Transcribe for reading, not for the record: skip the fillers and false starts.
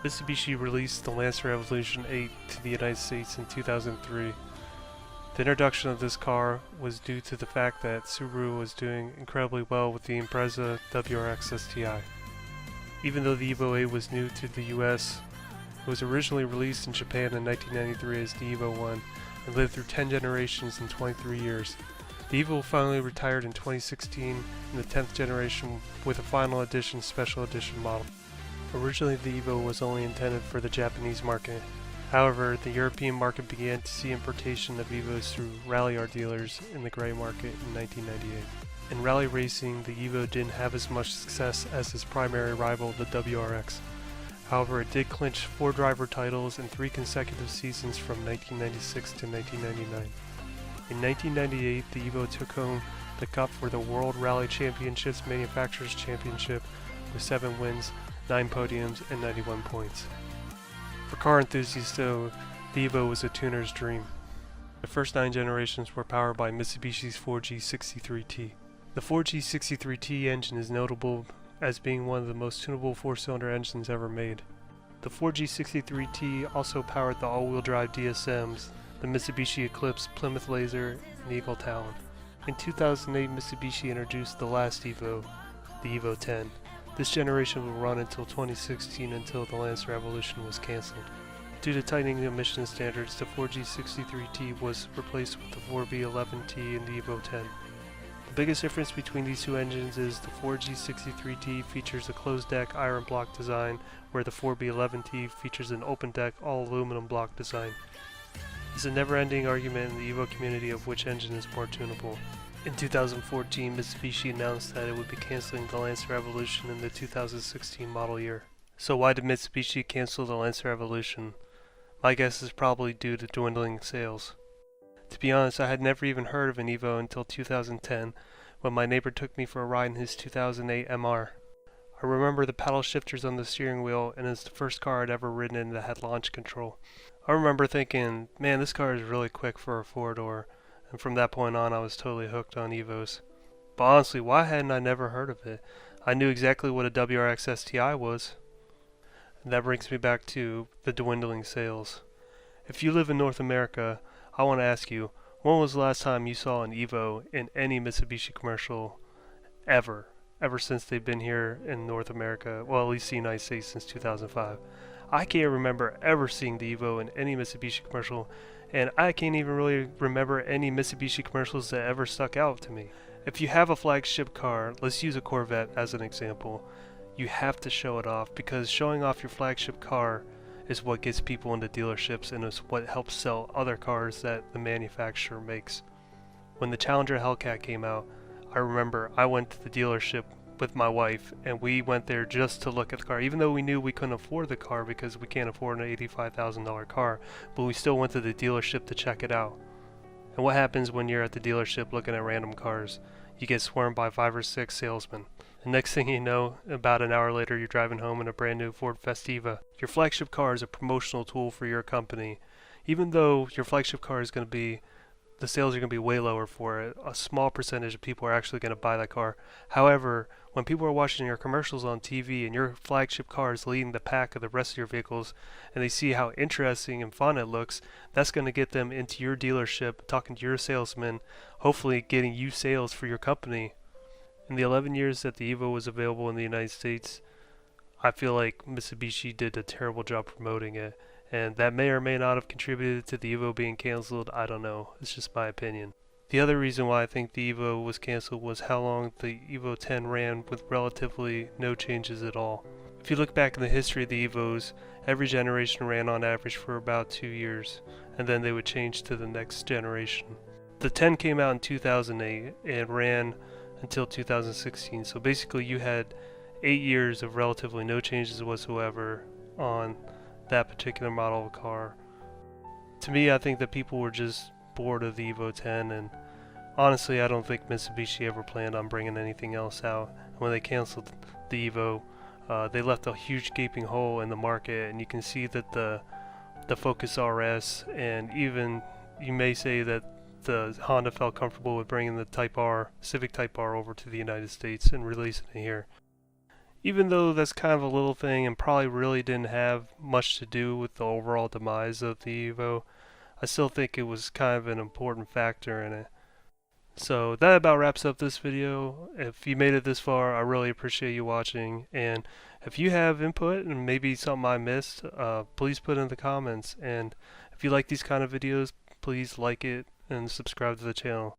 Mitsubishi released the Lancer Evolution 8 to the United States in 2003. The introduction of this car was due to the fact that Subaru was doing incredibly well with the Impreza WRX STI. Even though the EVO 8 was new to the US, it was originally released in Japan in 1993 as the EVO 1 and lived through 10 generations in 23 years. The EVO finally retired in 2016 in the 10th generation with a final edition special edition model. Originally the EVO was only intended for the Japanese market. However, the European market began to see importation of EVOs through rally art dealers in the gray market in 1998. In rally racing, the EVO didn't have as much success as its primary rival, the WRX. However, it did clinch 4 driver titles in 3 consecutive seasons from 1996 to 1999. In 1998, the EVO took home the cup for the World Rally Championships Manufacturers Championship with 7 wins, 9 podiums, and 91 points. For car enthusiasts though, the EVO was a tuner's dream. The first 9 generations were powered by Mitsubishi's 4G63T. The 4G63T engine is notable as being one of the most tunable 4-cylinder engines ever made. The 4G63T also powered the all-wheel drive DSMs, the Mitsubishi Eclipse, Plymouth Laser, and Eagle Talon. In 2008, Mitsubishi introduced the last EVO, the EVO 10. This generation will run until 2016 until the Lancer Evolution was cancelled. Due to tightening emission standards, the 4G63T was replaced with the 4B11T and the EVO 10. The biggest difference between these two engines is the 4G63T features a closed-deck iron block design, where the 4B11T features an open-deck all-aluminum block design. It's a never-ending argument in the EVO community of which engine is more tunable. In 2014, Mitsubishi announced that it would be canceling the Lancer Evolution in the 2016 model year. So why did Mitsubishi cancel the Lancer Evolution? My guess is probably due to dwindling sales. To be honest, I had never even heard of an EVO until 2010, when my neighbor took me for a ride in his 2008 MR. I remember the paddle shifters on the steering wheel, and it's the first car I'd ever ridden in that had launch control. I remember thinking, man, this car is really quick for a 4-door, and from that point on I was totally hooked on EVOs. But honestly, why hadn't I never heard of it? I knew exactly what a WRX STI was. And that brings me back to the dwindling sales. If you live in North America, I want to ask you, when was the last time you saw an EVO in any Mitsubishi commercial ever since they've been here in North America, well, at least the United States, since 2005. I can't remember ever seeing the EVO in any Mitsubishi commercial, and I can't even really remember any Mitsubishi commercials that ever stuck out to me. If you have a flagship car, let's use a Corvette as an example, you have to show it off, because showing off your flagship car is what gets people into dealerships and is what helps sell other cars that the manufacturer makes. When the Challenger Hellcat came out, I remember I went to the dealership with my wife and we went there just to look at the car, even though we knew we couldn't afford the car because we can't afford an $85,000 car, but we still went to the dealership to check it out. And what happens when you're at the dealership looking at random cars? You get swarmed by 5 or 6 salesmen. The next thing you know, about an hour later, you're driving home in a brand new Ford Festiva. Your flagship car is a promotional tool for your company. Even though your flagship car is going to be, the sales are going to be way lower for it, a small percentage of people are actually going to buy that car. However, when people are watching your commercials on TV and your flagship car is leading the pack of the rest of your vehicles and they see how interesting and fun it looks, that's going to get them into your dealership, talking to your salesman, hopefully getting you sales for your company. In the 11 years that the EVO was available in the United States, I feel like Mitsubishi did a terrible job promoting it, and that may or may not have contributed to the EVO being canceled. I don't know. It's just my opinion. The other reason why I think the EVO was canceled was how long the EVO 10 ran with relatively no changes at all. If you look back in the history of the EVOs, every generation ran on average for about 2 years, and then they would change to the next generation. The 10 came out in 2008 and ran until 2016, so basically you had 8 years of relatively no changes whatsoever on that particular model of car. To me, I think that people were just bored of the EVO 10, and honestly I don't think Mitsubishi ever planned on bringing anything else out. When they canceled the EVO, they left a huge gaping hole in the market, and you can see that the Focus RS, and even you may say that the Honda felt comfortable with bringing the Type R, Civic Type R over to the United States and releasing it here. Even though that's kind of a little thing and probably really didn't have much to do with the overall demise of the EVO, I still think it was kind of an important factor in it. So that about wraps up this video. If you made it this far, I really appreciate you watching. And if you have input and maybe something I missed, please put it in the comments. And if you like these kind of videos, please like it and subscribe to the channel.